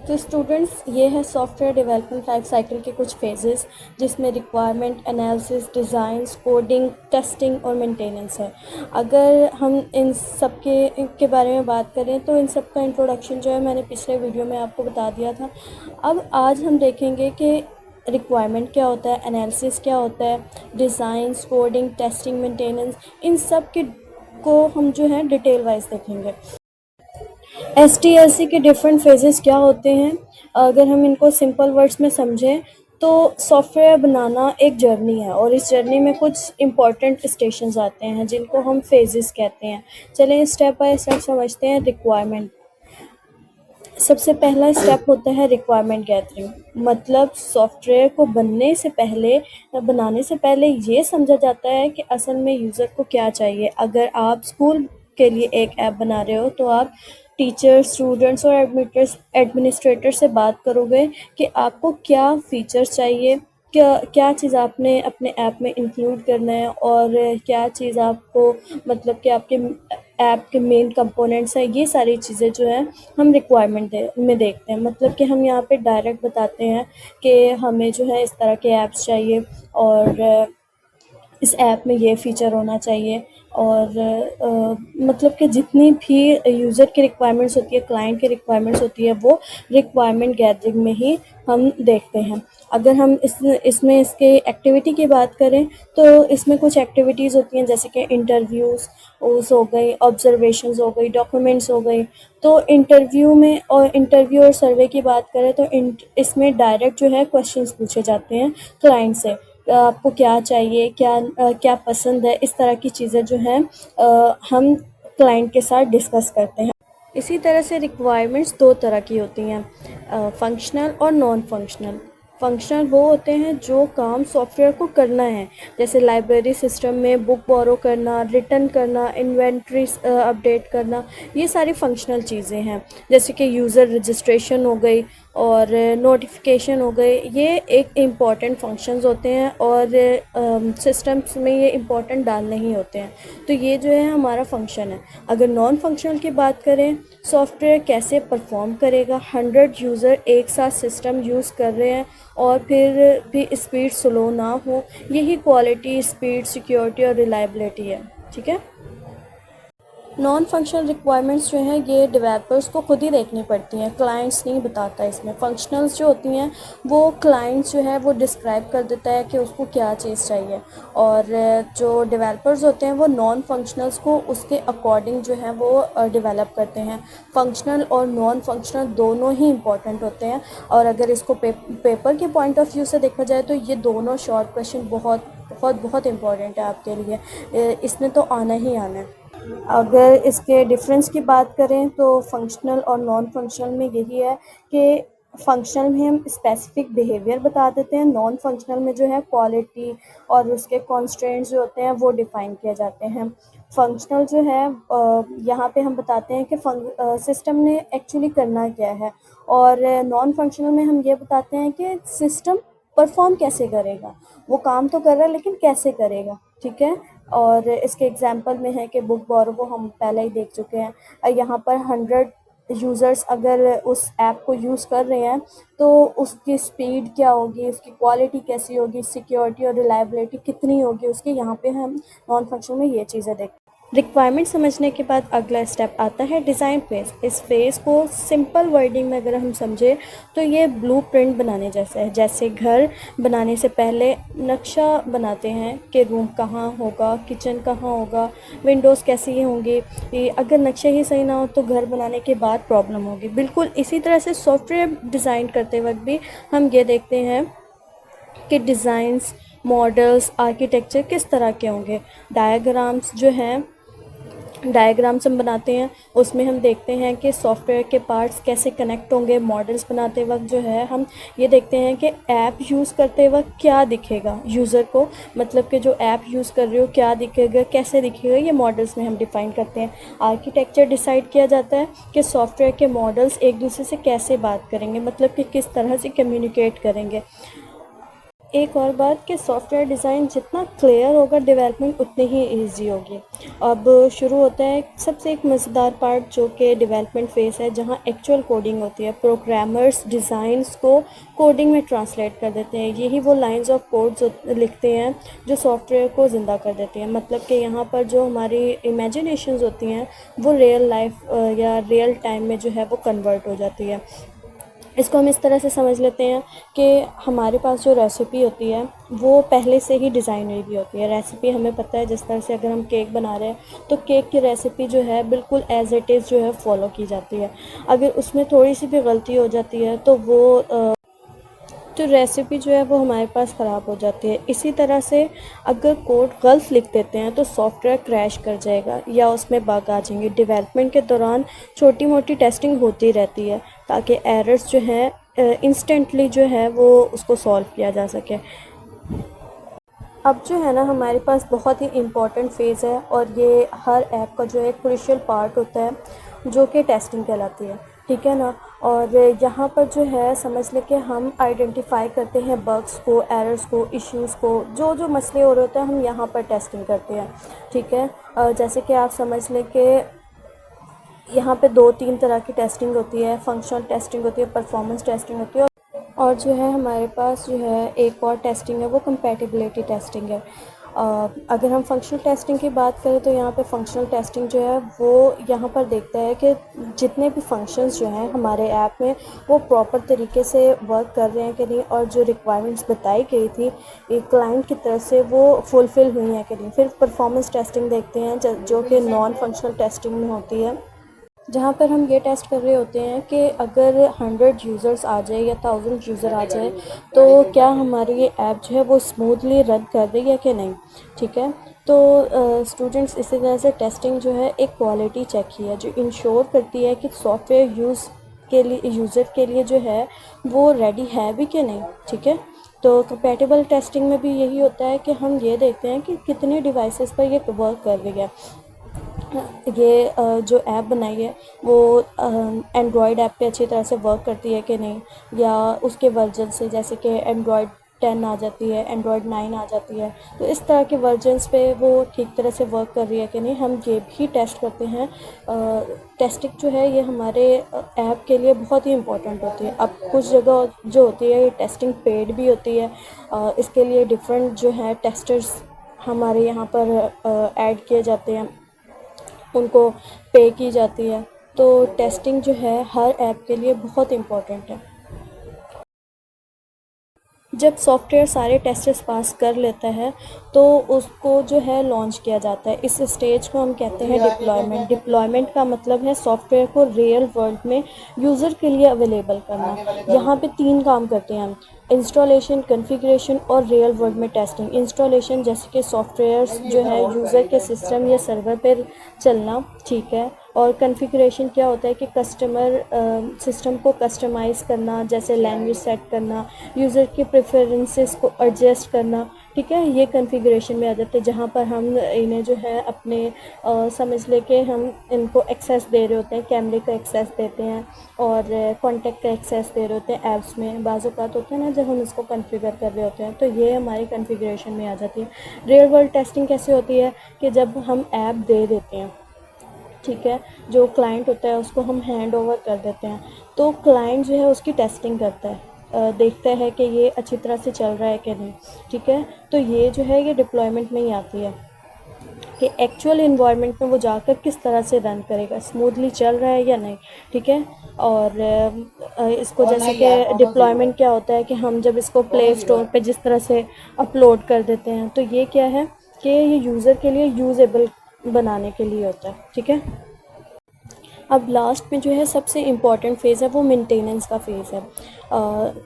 तो स्टूडेंट्स, ये है सॉफ्टवेयर डेवलपमेंट लाइफ साइकिल के कुछ फेजेस, जिसमें requirement analysis, designs, coding, testing और मेंटेनेंस है। अगर हम इन सब के बारे में बात करें तो इन सब का इंट्रोडक्शन जो है मैंने पिछले वीडियो में आपको बता दिया था। अब आज हम देखेंगे कि रिक्वायरमेंट क्या होता है, एनालिसिस क्या होता है, डिज़ाइंस, कोडिंग, टेस्टिंग, मेंटेनेंस, इन सब को हम जो है डिटेल वाइज देखेंगे। SDLC के डिफरेंट फेजेस क्या होते हैं, अगर हम इनको सिंपल वर्ड्स में समझें तो सॉफ्टवेयर बनाना एक जर्नी है और इस जर्नी में कुछ इम्पॉर्टेंट स्टेशंस आते हैं जिनको हम फेजेस कहते हैं। चलें स्टेप बाय स्टेप समझते हैं। रिक्वायरमेंट, सबसे पहला स्टेप होता है रिक्वायरमेंट गैदरिंग। मतलब सॉफ्टवेयर को बनाने से पहले ये समझा जाता है कि असल में यूज़र को क्या चाहिए। अगर आप स्कूल के लिए एक ऐप बना रहे हो तो आप टीचर्स, स्टूडेंट्स और एडमिनिस्ट्रेटर से बात करोगे कि आपको क्या फ़ीचर्स चाहिए, क्या क्या चीज़ आपने अपने ऐप में इंक्लूड करना है और क्या चीज़ आपको, मतलब कि आपके ऐप के मेन कंपोनेंट्स हैं। ये सारी चीज़ें जो है हम रिक्वायरमेंट में देखते हैं। मतलब कि हम यहाँ पे डायरेक्ट बताते हैं कि हमें जो है इस तरह के ऐप्स चाहिए और इस ऐप में ये फ़ीचर होना चाहिए और मतलब कि जितनी भी यूज़र की रिक्वायरमेंट्स होती है, क्लाइंट की रिक्वायरमेंट्स होती है, वो रिक्वायरमेंट गैदरिंग में ही हम देखते हैं। अगर हम इसमें इसके एक्टिविटी की बात करें तो इसमें कुछ एक्टिविटीज़ होती हैं जैसे कि इंटरव्यूज़ हो गई, ऑब्जर्वेशंस हो गई, डॉक्यूमेंट्स हो गई। तो इंटरव्यू और सर्वे की बात करें तो इसमें डायरेक्ट जो है क्वेश्चंस पूछे जाते हैं क्लाइंट से। आपको क्या चाहिए, क्या पसंद है, इस तरह की चीज़ें जो हैं हम क्लाइंट के साथ डिस्कस करते हैं। इसी तरह से रिक्वायरमेंट्स दो तरह की होती हैं, फंक्शनल और नॉन फंक्शनल। फंक्शनल वो होते हैं जो काम सॉफ्टवेयर को करना है, जैसे लाइब्रेरी सिस्टम में बुक बोरो करना, रिटर्न करना, इन्वेंट्री अपडेट करना, ये सारी फंक्शनल चीज़ें हैं। जैसे कि यूज़र रजिस्ट्रेशन हो गई और नोटिफिकेशन हो गए, ये एक इम्पॉर्टेंट फंक्शंस होते हैं और सिस्टम्स में ये इम्पॉर्टेंट डालने ही होते हैं। तो ये जो है हमारा फंक्शन है। अगर नॉन फंक्शनल की बात करें, सॉफ्टवेयर कैसे परफॉर्म करेगा, 100 यूज़र एक साथ सिस्टम यूज़ कर रहे हैं और फिर भी स्पीड स्लो ना हो, यही क्वालिटी, स्पीड, सिक्योरिटी और रिलायबिलिटी है। ठीक है। नॉन फंक्शनल रिक्वायरमेंट्स जो हैं ये डेवलपर्स को खुद ही देखनी पड़ती हैं, क्लाइंट्स नहीं बताता इसमें। फंक्शनल्स जो होती हैं वो क्लाइंट्स जो है वो डिस्क्राइब कर देता है कि उसको क्या चीज़ चाहिए, और जो डेवलपर्स होते हैं वो नॉन फंक्शनल्स को उसके अकॉर्डिंग जो है वो डेवलप करते हैं। फंक्शनल और नॉन फंक्शनल दोनों ही इम्पॉर्टेंट होते हैं, और अगर इसको पेपर के पॉइंट ऑफ व्यू से देखा जाए तो ये दोनों शॉर्ट क्वेश्चन बहुत बहुत बहुत इम्पॉर्टेंट है आपके लिए, इसमें तो आना ही आना है। अगर इसके डिफरेंस की बात करें तो फंक्शनल और नॉन फंक्शनल में यही है कि फंक्शनल में हम स्पेसिफिक बिहेवियर बता देते हैं, नॉन फंक्शनल में जो है क्वालिटी और उसके कॉन्स्ट्रेंट्स जो होते हैं वो डिफ़ाइन किए जाते हैं। फंक्शनल जो है यहाँ पे हम बताते हैं कि सिस्टम ने एक्चुअली करना क्या है, और नॉन फंक्शनल में हम ये बताते हैं कि सिस्टम परफॉर्म कैसे करेगा। वो काम तो कर रहा है लेकिन कैसे करेगा। ठीक है। और इसके एग्जांपल में है कि बुक बोरो को हम पहले ही देख चुके हैं। यहाँ पर 100 यूज़र्स अगर उस ऐप को यूज़ कर रहे हैं तो उसकी स्पीड क्या होगी, उसकी क्वालिटी कैसी होगी, सिक्योरिटी और रिलायबिलिटी कितनी होगी उसकी, यहाँ पे हम नॉन फंक्शनल में ये चीज़ें देखते हैं। रिक्वायरमेंट समझने के बाद अगला स्टेप आता है डिज़ाइन फेज़। इस फेज़ को सिंपल वर्डिंग में अगर हम समझें तो ये ब्लूप्रिंट बनाने जैसा है। जैसे घर बनाने से पहले नक्शा बनाते हैं कि रूम कहाँ होगा, किचन कहाँ होगा, विंडोज़ कैसी होंगी। अगर नक्शा ही सही ना हो तो घर बनाने के बाद प्रॉब्लम होगी। बिल्कुल इसी तरह से सॉफ्टवेयर डिज़ाइन करते वक्त भी हम ये देखते हैं कि डिज़ाइंस, मॉडल्स, आर्किटेक्चर किस तरह के होंगे। डायग्राम्स हम बनाते हैं, उसमें हम देखते हैं कि सॉफ्टवेयर के पार्ट्स कैसे कनेक्ट होंगे। मॉडल्स बनाते वक्त जो है हम ये देखते हैं कि ऐप यूज़ करते वक्त क्या दिखेगा यूज़र को, मतलब कि जो ऐप यूज़ कर रहे हो क्या दिखेगा, कैसे दिखेगा, ये मॉडल्स में हम डिफ़ाइन करते हैं। आर्किटेक्चर डिसाइड किया जाता है कि सॉफ्टवेयर के मॉडल्स एक दूसरे से कैसे बात करेंगे, मतलब कि किस तरह से कम्युनिकेट करेंगे। एक और बात कि सॉफ्टवेयर डिज़ाइन जितना क्लियर होगा डेवलपमेंट उतनी ही ईजी होगी। अब शुरू होता है सबसे एक मज़ेदार पार्ट जो कि डेवलपमेंट फ़ेज़ है, जहाँ एक्चुअल कोडिंग होती है। प्रोग्रामर्स डिज़ाइंस को कोडिंग में ट्रांसलेट कर देते हैं। यही वो लाइंस ऑफ कोड जो लिखते हैं जो सॉफ्टवेयर को ज़िंदा कर देती हैं। मतलब कि यहाँ पर जो हमारी इमेजिनेशंस होती हैं वो रियल लाइफ या रियल टाइम में जो है वो कन्वर्ट हो जाती है। इसको हम इस तरह से समझ लेते हैं कि हमारे पास जो रेसिपी होती है वो पहले से ही डिज़ाइन हुई भी होती है। रेसिपी हमें पता है, जिस तरह से अगर हम केक बना रहे हैं तो केक की रेसिपी जो है बिल्कुल एज़ इट इज़ जो है फ़ॉलो की जाती है। अगर उसमें थोड़ी सी भी गलती हो जाती है तो वो तो रेसिपी जो है वो हमारे पास ख़राब हो जाती है। इसी तरह से अगर कोड गलत लिख देते हैं तो सॉफ्टवेयर क्रैश कर जाएगा या उसमें बग आ जाएंगे। डेवलपमेंट के दौरान छोटी मोटी टेस्टिंग होती रहती है ताकि एरर्स जो हैं इंस्टेंटली जो है वो उसको सॉल्व किया जा सके। अब जो है ना हमारे पास बहुत ही इम्पॉर्टेंट फ़ेज़ है और ये हर ऐप का जो है क्रूशियल पार्ट होता है जो कि टेस्टिंग कहलाती है, ठीक है ना। और यहाँ पर जो है समझ लें कि हम आइडेंटिफाई करते हैं बग्स को, एरर्स को, इश्यूज़ को, जो जो मसले हो रहे होते हैं हम यहाँ पर टेस्टिंग करते हैं, ठीक है। जैसे कि आप समझ लें कि यहाँ पे 2-3 तरह की टेस्टिंग होती है। फंक्शनल टेस्टिंग होती है, परफॉर्मेंस टेस्टिंग होती है और जो है हमारे पास जो है एक और टेस्टिंग है वो कंपैटिबिलिटी टेस्टिंग है। अगर हम फंक्शनल टेस्टिंग की बात करें तो यहाँ पे फंक्शनल टेस्टिंग जो है वो यहाँ पर देखता है कि जितने भी फंक्शंस जो हैं हमारे ऐप में वो प्रॉपर तरीके से वर्क कर रहे हैं कि नहीं, और जो रिक्वायरमेंट्स बताई गई थी एक क्लाइंट की तरफ से वो फुलफ़िल हुई हैं कि नहीं। फिर परफॉर्मेंस टेस्टिंग देखते हैं जो कि नॉन फंक्शनल टेस्टिंग में होती है, जहाँ पर हम ये टेस्ट कर रहे होते हैं कि अगर 100 यूज़र्स आ जाए या 1000 यूज़र आ जाए तो क्या हमारी ये ऐप जो है वो स्मूथली रन कर रही है कि नहीं, ठीक है। तो स्टूडेंट्स इसी तरह से टेस्टिंग जो है एक क्वालिटी चेक ही है जो इंश्योर करती है कि सॉफ्टवेयर यूज़र के लिए जो है वो रेडी है भी कि नहीं, ठीक है। तो कंपैटिबल टेस्टिंग में भी यही होता है कि हम ये देखते हैं कि कितने डिवाइसेस पर ये वर्क कर रही है। ये जो ऐप बनाई है वो एंड्रॉयड ऐप पे अच्छी तरह से वर्क करती है कि नहीं, या उसके वर्जन से, जैसे कि एंड्रॉयड 10 आ जाती है, एंड्रॉयड 9 आ जाती है, तो इस तरह के वर्जन्स पे वो ठीक तरह से वर्क कर रही है कि नहीं, हम ये भी टेस्ट करते हैं। टेस्टिंग जो है ये हमारे ऐप के लिए बहुत ही इम्पोर्टेंट होती है। अब कुछ जगह जो होती है ये टेस्टिंग पेड भी होती है। इसके लिए डिफरेंट जो है टेस्टर्स हमारे यहाँ पर ऐड किए जाते हैं, उनको पे की जाती है। तो टेस्टिंग जो है हर ऐप के लिए बहुत इम्पोर्टेंट है। जब सॉफ्टवेयर सारे टेस्ट्स पास कर लेता है तो उसको जो है लॉन्च किया जाता है। इस स्टेज को हम कहते हैं डिप्लॉयमेंट। डिप्लॉयमेंट का मतलब है सॉफ्टवेयर को रियल वर्ल्ड में यूज़र के लिए अवेलेबल करना। यहाँ पे 3 काम करते हैं हम: इंस्टॉलेशन, कॉन्फ़िगरेशन और रियल वर्ल्ड में टेस्टिंग। इंस्टॉलेशन जैसे कि सॉफ्टवेयर्स जो है यूज़र के सिस्टम या सर्वर पर चलना, ठीक है। और कॉन्फ़िगरेशन क्या होता है कि कस्टमर सिस्टम को कस्टमाइज़ करना, जैसे लैंग्वेज सेट करना, यूज़र के प्रेफरेंसेस को एडजस्ट करना, ठीक है। ये कॉन्फ़िगरेशन में आ जाते हैं जहाँ पर हम इन्हें जो है अपने समझ लेके हम इनको एक्सेस दे रहे होते हैं, कैमरे का एक्सेस देते हैं और कॉन्टैक्ट का एक्सेस दे रहे होते हैं ऐप्स में। बाज़ औक़ात होता है ना जब हम इसको कॉन्फ़िगर कर रहे होते हैं, तो ये हमारी कॉन्फ़िगरेशन में आ जाती है। रियल वर्ल्ड टेस्टिंग कैसे होती है कि जब हम ऐप दे देते हैं, ठीक है, जो क्लाइंट होता है उसको हम हैंड ओवर कर देते हैं, तो क्लाइंट जो है उसकी टेस्टिंग करता है, देखता है कि ये अच्छी तरह से चल रहा है कि नहीं, ठीक है। तो ये जो है ये डिप्लॉयमेंट में ही आती है कि एक्चुअल इन्वायरमेंट में वो जाकर किस तरह से रन करेगा, स्मूथली चल रहा है या नहीं, ठीक है। और इसको जैसे कि डिप्लॉयमेंट क्या होता है कि हम जब इसको प्ले स्टोर पे जिस तरह से अपलोड कर देते हैं, तो ये क्या है कि ये यूज़र के लिए यूज़ेबल बनाने के लिए होता है, ठीक है। अब लास्ट में जो है सबसे इम्पॉर्टेंट फ़ेज़ है वो मेंटेनेंस का फ़ेज़ है।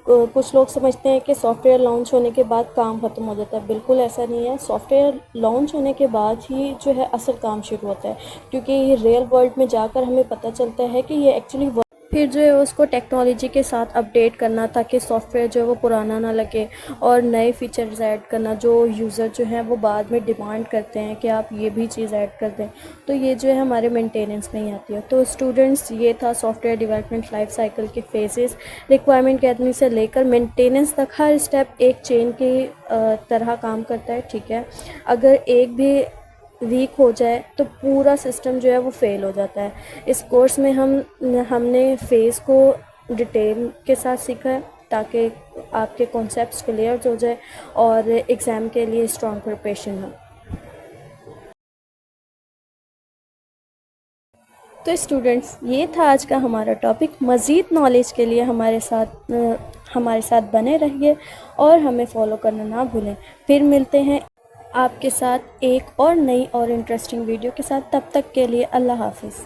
कुछ लोग समझते हैं कि सॉफ्टवेयर लॉन्च होने के बाद काम ख़त्म हो जाता है। बिल्कुल ऐसा नहीं है। सॉफ्टवेयर लॉन्च होने के बाद ही जो है असल काम शुरू होता है, क्योंकि ये रियल वर्ल्ड में जाकर हमें पता चलता है कि ये एक्चुअली फिर जो है उसको टेक्नोलॉजी के साथ अपडेट करना ताकि सॉफ्टवेयर जो है वो पुराना ना लगे, और नए फीचर्स ऐड करना जो यूज़र जो हैं वो बाद में डिमांड करते हैं कि आप ये भी चीज़ ऐड कर दें, तो ये जो है हमारे मेंटेनेंस में ही आती है। तो स्टूडेंट्स, ये था सॉफ्टवेयर डेवलपमेंट लाइफ साइकिल के फेजेस, रिक्वायरमेंट गैदरिंग से लेकर मेंटेनेंस तक हर स्टेप एक चेन की तरह काम करता है, ठीक है। अगर एक भी वीक हो जाए तो पूरा सिस्टम जो है वो फेल हो जाता है। इस कोर्स में हमने फेज़ को डिटेल के साथ सीखा है ताकि आपके कॉन्सेप्ट्स क्लियर हो जाए और एग्ज़ाम के लिए स्ट्रॉन्ग प्रिपरेशन हो। तो स्टूडेंट्स, ये था आज का हमारा टॉपिक। मज़ीद नॉलेज के लिए हमारे साथ बने रहिए और हमें फॉलो करना ना भूलें। फिर मिलते हैं आपके साथ एक और नई और इंटरेस्टिंग वीडियो के साथ। तब तक के लिए अल्लाह हाफ़िज़।